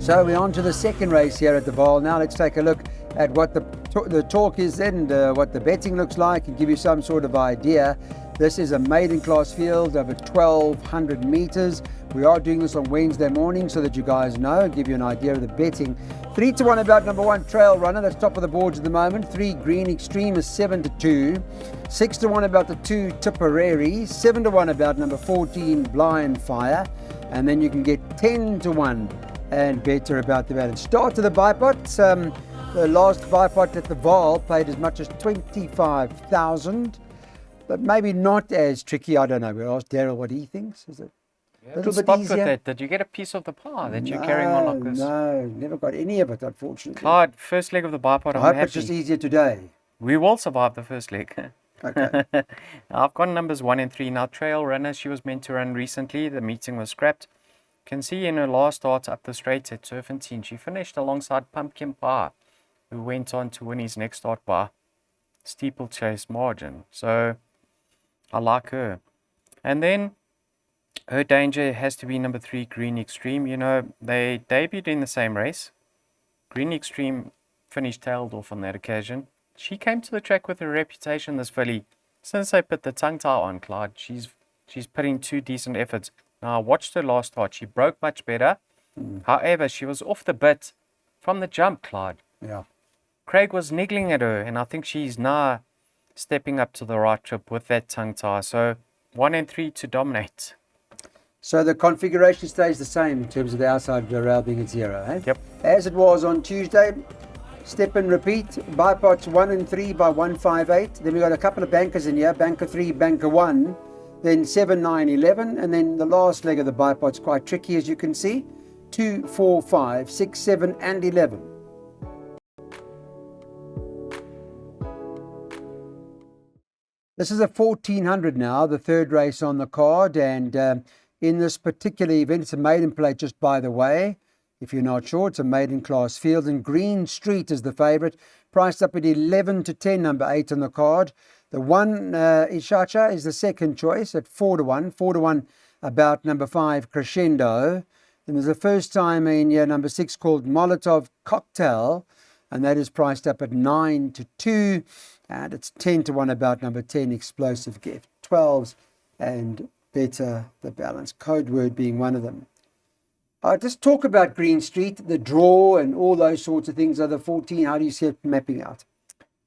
So we're on to the second race here at the Vaal. Now let's take a look at what the talk is then, and what the betting looks like, and give you some sort of idea. This is a maiden class field over 1,200 meters. We are doing this on Wednesday morning so that you guys know and give you an idea of the betting. 3-1 about number 1 Trail Runner, that's top of the boards at the moment. 3 Green Extreme is 7-2. 6-1 about the 2 Tipperary. 7-1 about number 14 Blind Fire. And then you can get 10-1 and better about the balance. Start to the bipot. The last bipot at the Vaal paid as much as 25,000, but maybe not as tricky. I don't know. We'll ask Daryl what he thinks. Is it a little bit easier? With it. Did you get a piece of the pie that you're carrying on like this? No, never got any of it, unfortunately. Clyde, first leg of the bipod. I hope it's just easier today. We will survive the first leg. Okay. I've got numbers 1 and 3. Now, Trail Runner, she was meant to run recently. The meeting was scrapped. You can see in her last start up the straight at Serpentine, she finished alongside Pumpkin Pie, who went on to win his next start by steeplechase margin. So I like her. And then her danger has to be number 3, Green Extreme. You know, they debuted in the same race. Green Extreme finished tailed off on that occasion. She came to the track with a reputation, this filly. Since they put the tongue tie on, Clyde, she's put in 2 decent efforts. Now, I watched her last start. She broke much better. However, she was off the bit from the jump, Clyde. Yeah. Craig was niggling at her, and I think she's now stepping up to the right trip with that tongue tie. So 1 and 3 to dominate. So the configuration stays the same in terms of the outside rail being at 0, eh? Yep. As it was on Tuesday. Step and repeat. Bipots 1 and 3 by 158. Then we got a couple of bankers in here. Banker 3, banker 1. Then 7, 9, 11. And then the last leg of the bipot's quite tricky, as you can see. 2, 4, 5, 6, 7, and 11. This is a 1400 now, the third race on the card, and in this particular event, it's a maiden plate, just by the way. If you're not sure, it's a maiden class field, and Green Street is the favourite, priced up at 11-10, number 8 on the card. The 1 Ishacha is the second choice at 4-1, 4-1 about number 5 Crescendo. Then there's a first time in year number 6 called Molotov Cocktail, and that is priced up at 9-2. And it's 10-1 about number 10, Explosive Gift. 12s and better the balance. Code word being one of them. Just talk about Green Street, the draw and all those sorts of things. Are the 14, how do you see it mapping out?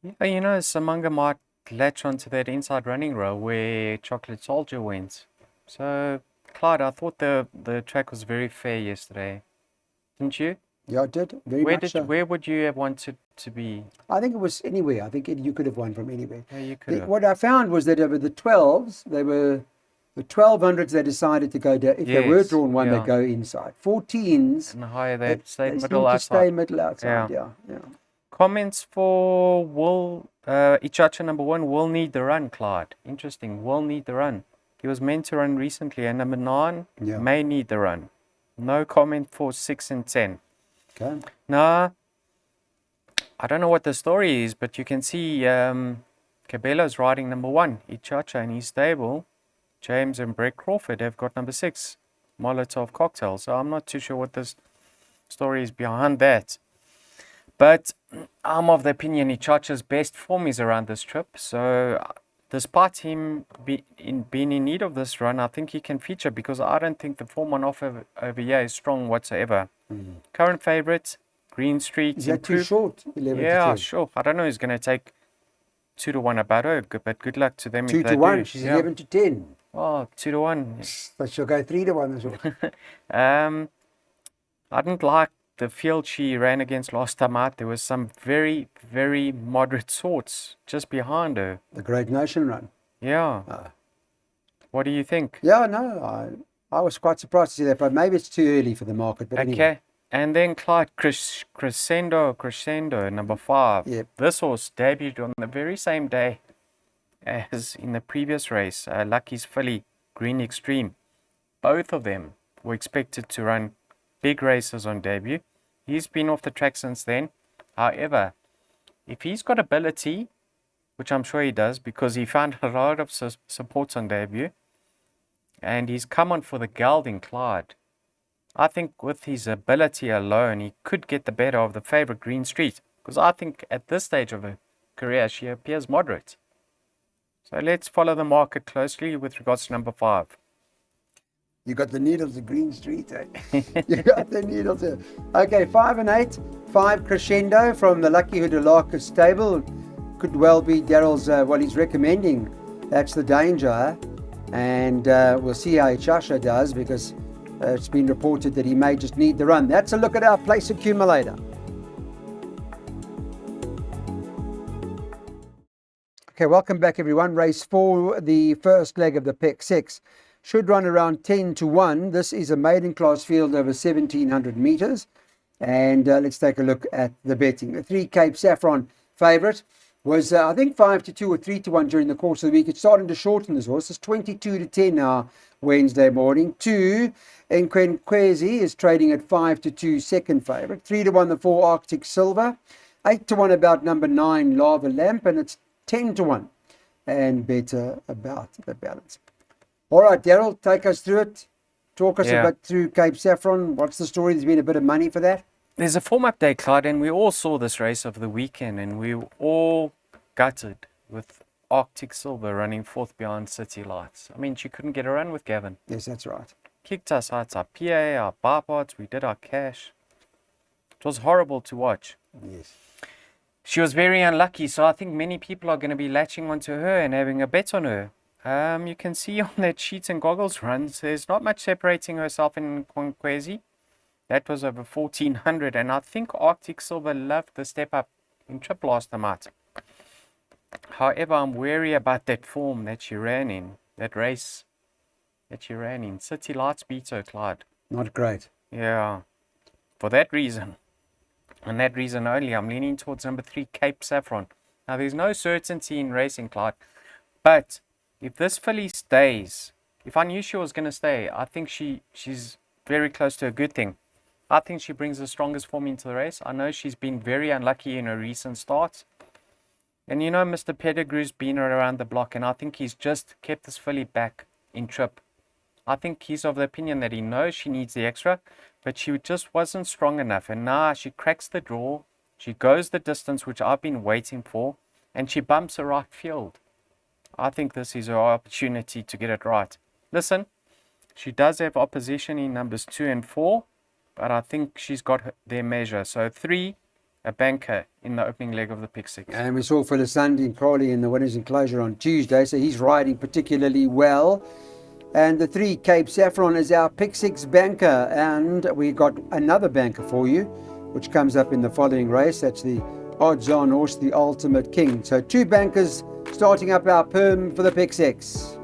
Yeah, you know, Samanga might latch onto that inside running row where Chocolate Soldier went. So, Clyde, I thought the track was very fair yesterday. Didn't you? Yeah, I did. Very much so. Where would you have wanted to be? I think it was anywhere. I think you could have won from anywhere. Yeah, you could have. What I found was that over the 12s, they were the 1200s, they decided to go down. If they were drawn one, they'd go inside. 14s, and higher, they stayed they middle outside. Stay middle outside, yeah. Comments for Will, Ichacha number 1, will need the run, Clyde. Interesting, will need the run. He was meant to run recently, and number 9 may need the run. No comment for 6 and 10. Okay. Now, I don't know what the story is, but you can see Cabello's riding number 1, Ichacha, in his stable. James and Brett Crawford have got number 6, Molotov Cocktail. So I'm not too sure what this story is behind that. But I'm of the opinion Ichacha's best form is around this trip. So despite him being in need of this run, I think he can feature, because I don't think the form on offer over here is strong whatsoever. Current favourite, Green Street. Is that too short? 11 yeah, to 10? Sure. I don't know who's going to take 2-1 about her, but good luck to them. 2-1. She's 11-10. Oh, 2-1. But she'll go 3-1 as well. I didn't like the field she ran against last time out. There was some very, very moderate sorts just behind her. The Great Notion run. Yeah. What do you think? Yeah, no, I was quite surprised to see that, but maybe it's too early for the market. But okay. Anyway. And then Clyde Crescendo, number 5. Yep. This horse debuted on the very same day as in the previous race, Lucky's filly, Green Extreme. Both of them were expected to run big races on debut. He's been off the track since then. However, if he's got ability, which I'm sure he does, because he found a lot of support on debut, and he's come on for the gelding, Clyde. I think with his ability alone, he could get the better of the favorite Green Street. Because I think at this stage of her career, she appears moderate. So let's follow the market closely with regards to number 5. You got the needles of Green Street, eh? You got the needles. Okay, 5 and 8. 5 Crescendo from the Lucky Hoodalaka stable. Could well be Daryl's, what he's recommending. That's the danger. And we'll see how Ichasha does, because it's been reported that he may just need the run. That's a look at our place accumulator. Okay, welcome back everyone. Race 4, the first leg of the Pick 6. Should run around 10 to 1. This is a maiden class field over 1,700 metres. And let's take a look at the betting. The 3 Cape Saffron favourite was, I think, 5 to 2 or 3 to 1 during the course of the week. It's starting to shorten this horse. It's 22 to 10 now, Wednesday morning. 2, Nkwenkwezi is trading at 5 to 2, second favourite. 3 to 1, the 4 Arctic Silver. 8 to 1 about number 9, Lava Lamp. And it's 10 to 1 and better about the balance. All right, Daryl, take us through it. Talk us a bit through Cape Saffron. What's the story? There's been a bit of money for that. There's a form update, Clyde, and we all saw this race over the weekend, and we were all gutted with Arctic Silver running fourth behind City Lights. I mean, she couldn't get a run with Gavin. Yes, that's right. Kicked us out our PA, our bar parts, we did our cash. It was horrible to watch. Yes. She was very unlucky, so I think many people are going to be latching onto her and having a bet on her. You can see on that sheets and goggles runs, there's not much separating herself in Nkwenkwezi. That was over 1,400, and I think Arctic Silver loved the step up in trip last time out. However, I'm wary about that form that she ran in, that race that she ran in. City Lights beat her, Clyde. Not great. Yeah. For that reason, and that reason only, I'm leaning towards number 3, Cape Saffron. Now, there's no certainty in racing, Clyde, but if this filly stays, if I knew she was going to stay, I think she's very close to a good thing. I think she brings the strongest form into the race. I know she's been very unlucky in her recent starts. And you know, Mr. Pettigrew's been around the block, and I think he's just kept this filly back in trip. I think he's of the opinion that he knows she needs the extra, but she just wasn't strong enough. And now she cracks the draw, she goes the distance, which I've been waiting for, and she bumps the right field. I think this is her opportunity to get it right. Listen, she does have opposition in numbers 2 and 4, but I think she's got their measure. So 3, a banker in the opening leg of the Pick 6. And we saw Phyllis Sunday and Crowley in the winners enclosure on Tuesday, so he's riding particularly well. And the 3 Cape Saffron is our Pick 6 banker, and we got another banker for you, which comes up in the following race. That's the odds-on horse, the Ultimate King. So 2 bankers starting up our perm for the Pick 6.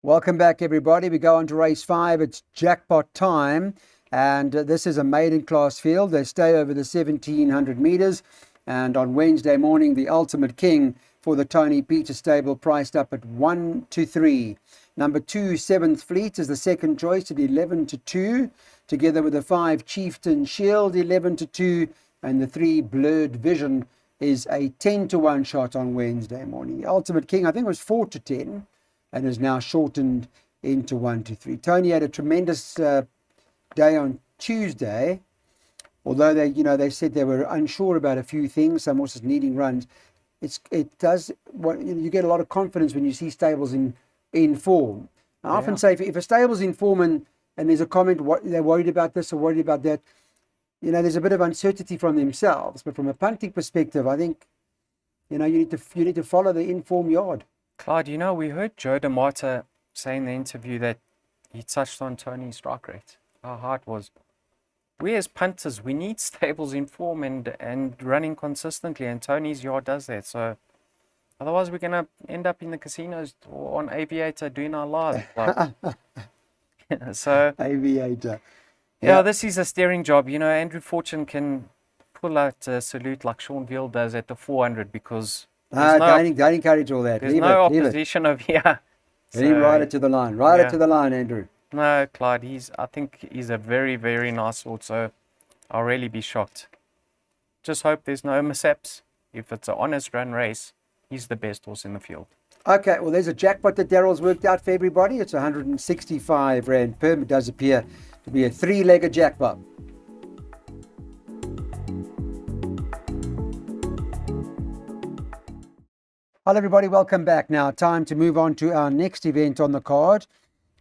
Welcome back, everybody. We go on to race 5. It's jackpot time, and this is a maiden class field. They stay over the 1,700 metres, and on Wednesday morning, the Ultimate King for the Tony Peter stable priced up at 1 to 3. Number 2, 7th Fleet, is the second choice at 11 to 2, together with the 5 Chieftain Shield, 11 to 2, and the 3 Blurred Vision is a 10 to 1 shot on Wednesday morning. The Ultimate King, I think, was 4 to 10, and is now shortened into 1 to 3. Tony had a tremendous day on Tuesday, although they said they were unsure about a few things, some horses needing runs. You get a lot of confidence when you see stables in form. I often say if a stable's in form and there's a comment what they're worried about this or worried about that, there's a bit of uncertainty from themselves. But from a punting perspective, I think you need to follow the informed yard. Clyde, we heard Joe DeMata say in the interview that he touched on Tony's strike rate, how high it was. We as punters, we need stables in form and running consistently, and Tony's yard does that. So otherwise we're going to end up in the casinos or on Aviator doing our live. So Aviator. Yeah, this is a steering job. Andrew Fortune can pull out a salute like Sean Veal does at the 400 because don't encourage all that. There's no opposition over here. Let him ride it to the line. Ride it to the line, Andrew. No, Clyde, I think he's a very, very nice horse, so I'll really be shocked. Just hope there's no mishaps. If it's an honest run race, he's the best horse in the field. Okay, well, there's a jackpot that Daryl's worked out for everybody. It's 165 Rand per. It does appear to be a three-legged jackpot. Hello, everybody. Welcome back. Now, time to move on to our next event on the card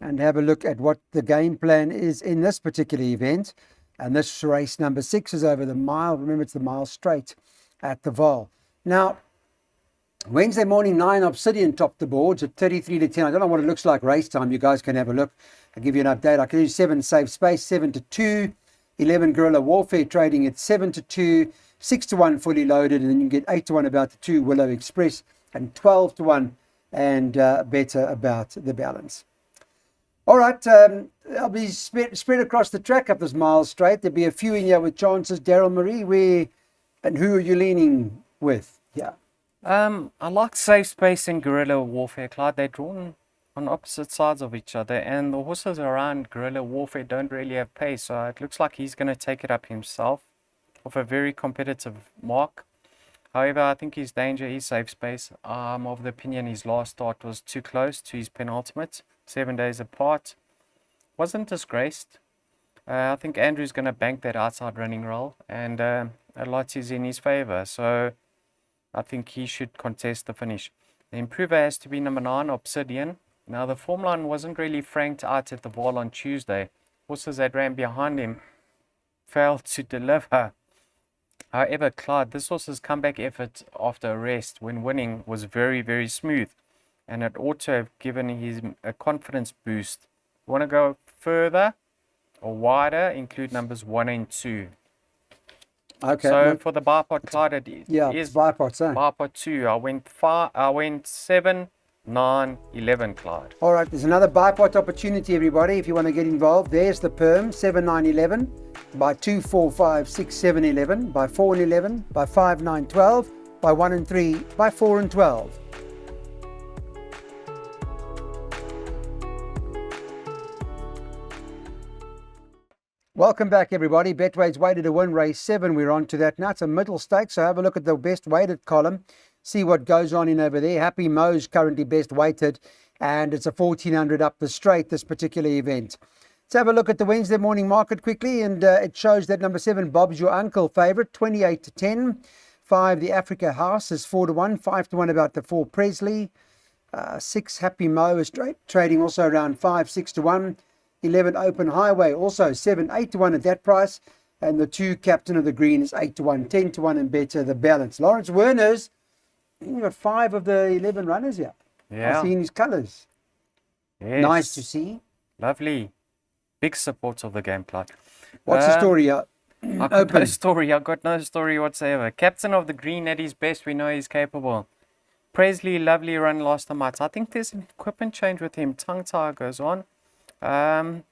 and have a look at what the game plan is in this particular event. And this race number 6 is over the mile. Remember, it's the mile straight at the Vaal. Now, Wednesday morning, 9 Obsidian topped the boards at 33 to 10. I don't know what it looks like race time. You guys can have a look. I'll give you an update. I can do 7 Safe Space, 7 to 2. 11 Guerrilla Warfare trading at 7 to 2. 6 to 1 fully loaded. And then you can get 8 to 1 about the 2 Willow Express. And 12 to 1 and better about the balance. All right, I'll be spread across the track up this mile straight. There'll be a few in here with chances. Daryl Marie, and who are you leaning with? Yeah. I like Safe Space and Guerrilla Warfare, Clyde. They're drawn on opposite sides of each other, and the horses around Guerrilla Warfare don't really have pace, so it looks like he's going to take it up himself with a very competitive mark. However, I think his danger is Safe Space. I'm of the opinion his last start was too close to his penultimate, 7 days apart. Wasn't disgraced. I think Andrew's going to bank that outside running role, and a lot is in his favour, so I think he should contest the finish. The improver has to be number 9, Obsidian. Now, the form line wasn't really franked out at the Vaal on Tuesday. Horses that ran behind him failed to deliver. However, Clyde, this horse's comeback effort after a rest when winning was very, very smooth, and it ought to have given him a confidence boost. You want to go further or wider, include numbers 1 and 2. Okay. So for the bipod, Clyde, it is bipods, eh? bipod 2. I went 7, 9, 11, Clyde. All right, there's another bipod opportunity, everybody, if you want to get involved. There's the perm, 7, 9, 11, by 2, 4, 5, 6, 7, 11, by 4 and 11, by 5, 9, 12, by 1 and 3, by 4 and 12. Welcome back, everybody. Betway's weighted to win race 7. We're on to that now. It's a middle stake, so have a look at the best weighted column. See what goes on in over there. Happy Mo's currently best weighted, and it's a 1400 up the straight, this particular event. Let's have a look at the Wednesday morning market quickly, and it shows that number 7, Bob's Your Uncle favourite, 28 to 10. 5, the Africa House is 4 to 1. 5 to 1 about the 4, Presley. 6, Happy Mo is trading also around 5, 6 to 1. 11, Open Highway, also 7, 8 to 1 at that price. And the 2, Captain of the Green, is 8 to 1, 10 to 1 and better the balance. Lawrence Werner's, you've got 5 of the 11 runners here. Yeah. I've seen his colours. Yes. Nice to see. Lovely. Big support of the game, Clyde. What's the story here? I've got no story. I've got no story whatsoever. Captain of the Green at his best. We know he's capable. Presley, lovely run last time out. I think there's an equipment change with him. Tongue tie goes on. I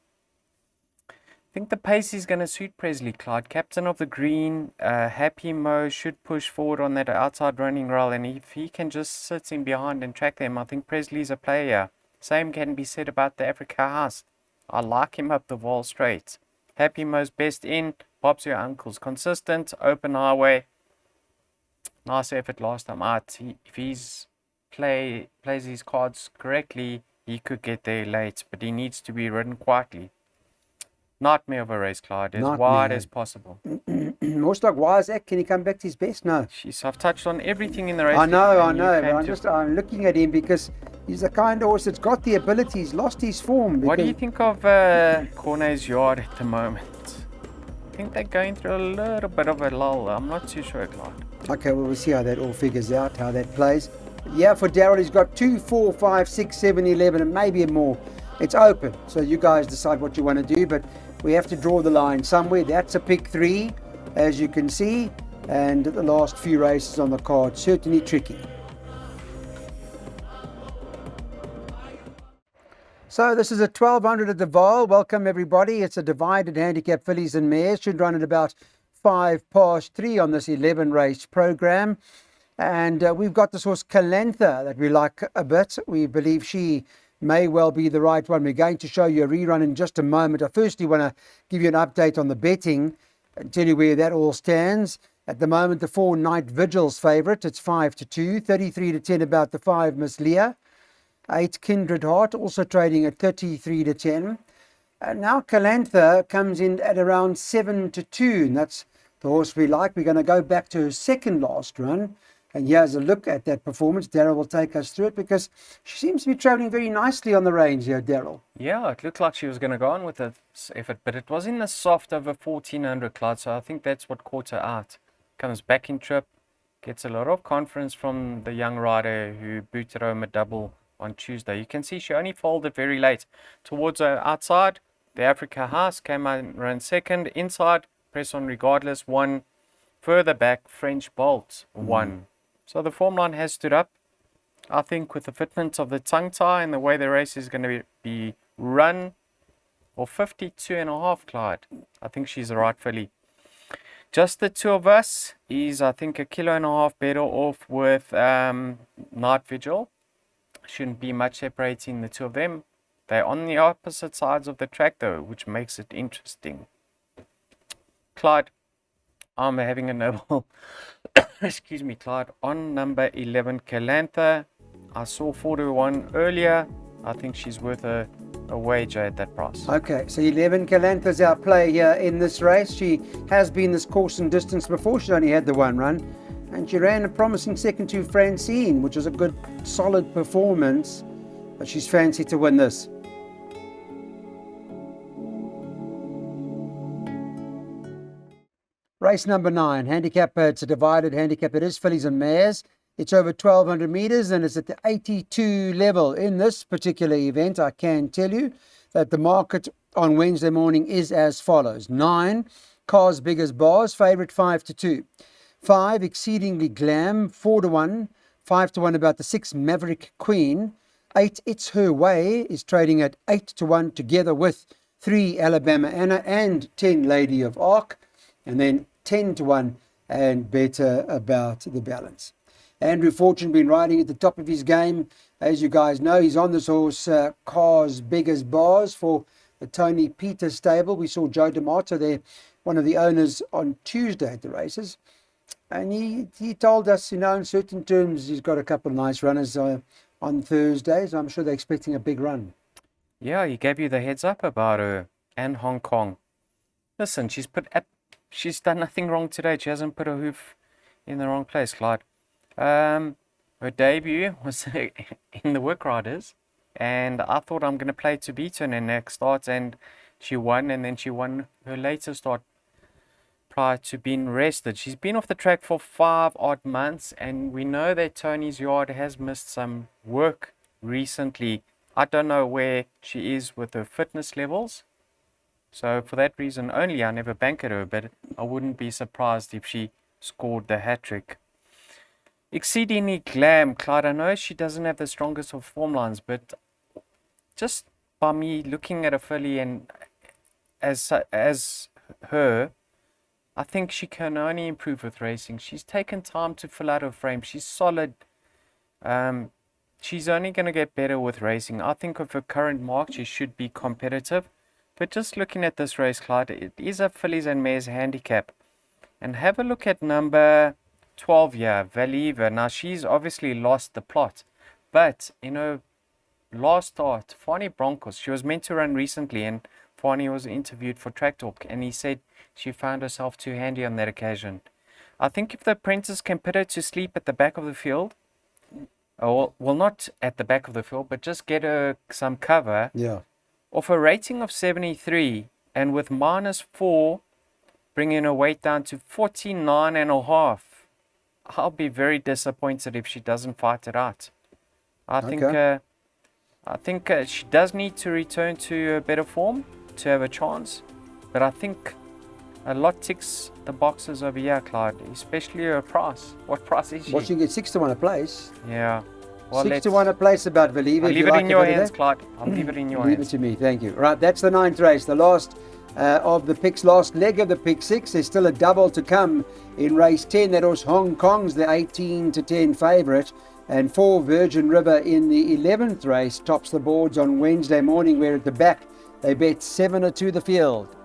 think the pace is going to suit Presley, Clyde. Captain of the Green, Happy Mo should push forward on that outside running role, and if he can just sit in behind and track them, I think Presley's a player. Same can be said about the Africa House. I like him up the Vaal straight. Happy Mo's best in. Bob's Your Uncle's consistent. Open Highway. Nice effort last time out. If he's plays his cards correctly, he could get there late, but he needs to be ridden quietly. Nightmare of a race, Clyde. As wide as possible. Most like Wise, can he come back to his best? No. Jeez, I've touched on everything in the race. I know. But I'm looking at him because he's the kind of horse that's got the ability. He's lost his form. What do you think of Cornet's Yard at the moment? I think they're going through a little bit of a lull. I'm not too sure, Clyde. Okay, well, we'll see how that all figures out, how that plays. Yeah, for Daryl, he's got 2, 4, 5, 6, 7, 11, and maybe more. It's open, so you guys decide what you want to do, but we have to draw the line somewhere. That's a pick 3, as you can see, and the last few races on the card, certainly tricky. So this is a 1200 at the Vaal. Welcome, everybody. It's a divided handicap fillies and mares. Should run at about 3:05 on this 11 race program. And we've got this horse Calantha that we like a bit. We believe she may well be the right one. We're going to show you a rerun in just a moment. I firstly want to give you an update on the betting and tell you where that all stands. At the moment, the 4 Night Vigil's favourite. It's 5-2. 33-10 about the 5 Miss Leah. 8 Kindred Heart, also trading at 33-10. And now Calantha comes in at around 7-2. And that's the horse we like. We're going to go back to her second last run. And here's a look at that performance. Daryl will take us through it because she seems to be travelling very nicely on the range here, Daryl. Yeah, it looked like she was going to go on with the effort, but it was in the soft over 1400, Clyde, so I think that's what caught her out. Comes back in trip, gets a lot of confidence from the young rider who booted home a double on Tuesday. You can see she only folded very late. Towards her outside, the Africa House came out and ran second. Inside, Press On Regardless won. Further back, French Bolt won. So the form line has stood up. I think with the fitment of the tongue tie and the way the race is going to be run, or 52.5, Clyde. I think she's the right filly. Just the two of us is, I think, 1.5 kilos better off with Night Vigil. Shouldn't be much separating the two of them. They're on the opposite sides of the track, though, which makes it interesting. Clyde, I'm having a noble. Excuse me, Clyde. On number 11, Calantha. I saw 4-1 earlier. I think she's worth a wager at that price. Okay, so 11 Calantha's our play here in this race. She has been this course and distance before. She only had the one run. And she ran a promising second to Francine, which was a good, solid performance. But she's fancied to win this. Race number 9, handicap. It's a divided handicap. It is fillies and mares. It's over 1,200 metres and it's at the 82 level. In this particular event, I can tell you that the market on Wednesday morning is as follows. 9, Cars Big as Bars, favourite 5-2. 5, Exceedingly Glam, 4-1. 5-1 about the 6, Maverick Queen. 8, It's Her Way, is trading at 8-1 together with 3, Alabama Anna, and 10, Lady of Arc. And then 10-1 and better about the balance. Andrew Fortune been riding at the top of his game. As you guys know, he's on this horse, Cars Big as Bars, for the Tony Peters stable. We saw Joe D'Amato there, one of the owners, on Tuesday at the races. And he told us, in certain terms, he's got a couple of nice runners on Thursdays. I'm sure they're expecting a big run. Yeah, he gave you the heads up about her and Hong Kong. Listen, she's done nothing wrong today. She hasn't put her hoof in the wrong place, Clyde. Her debut was in the Work Riders, and I thought I'm going to play to beat her in her next start, and she won, and then she won her later start prior to being rested. She's been off the track for 5 odd months, and we know that Tony's yard has missed some work recently. I don't know where she is with her fitness levels. So for that reason only, I never bankered her, but I wouldn't be surprised if she scored the hat-trick. Exceedingly Glam, Clyde, I know she doesn't have the strongest of form lines, but just by me looking at a filly and as her, I think she can only improve with racing. She's taken time to fill out her frame. She's solid. She's only going to get better with racing. I think with her current mark, she should be competitive. But just looking at this race, Clyde, it is a fillies and mares handicap. And have a look at number 12 here, Valiva. Now, she's obviously lost the plot. But, last start, Fani Broncos, she was meant to run recently, and Fani was interviewed for Track Talk, and he said she found herself too handy on that occasion. I think if the apprentice can put her to sleep at the back of the field, well, not at the back of the field, but just get her some cover. Yeah. Off a rating of 73, and with -4, bringing her weight down to 49.5, I'll be very disappointed if she doesn't fight it out. I think she does need to return to a better form to have a chance, but I think a lot ticks the boxes over here, Clyde, especially her price. What price is she? Well, she can get 6-1 a place. Yeah. Well, 6-1 a place about Valiva. I'll leave it in your hands, Clyde. I'll leave it in your hands. Leave it to me, thank you. Right, that's the 9th race, the last of the picks, last leg of the pick 6. There's still a double to come in race 10. That was Hong Kong's the 18-10 favourite. And 4 Virgin River in the 11th race tops the boards on Wednesday morning, where at the back they bet 7 to the field.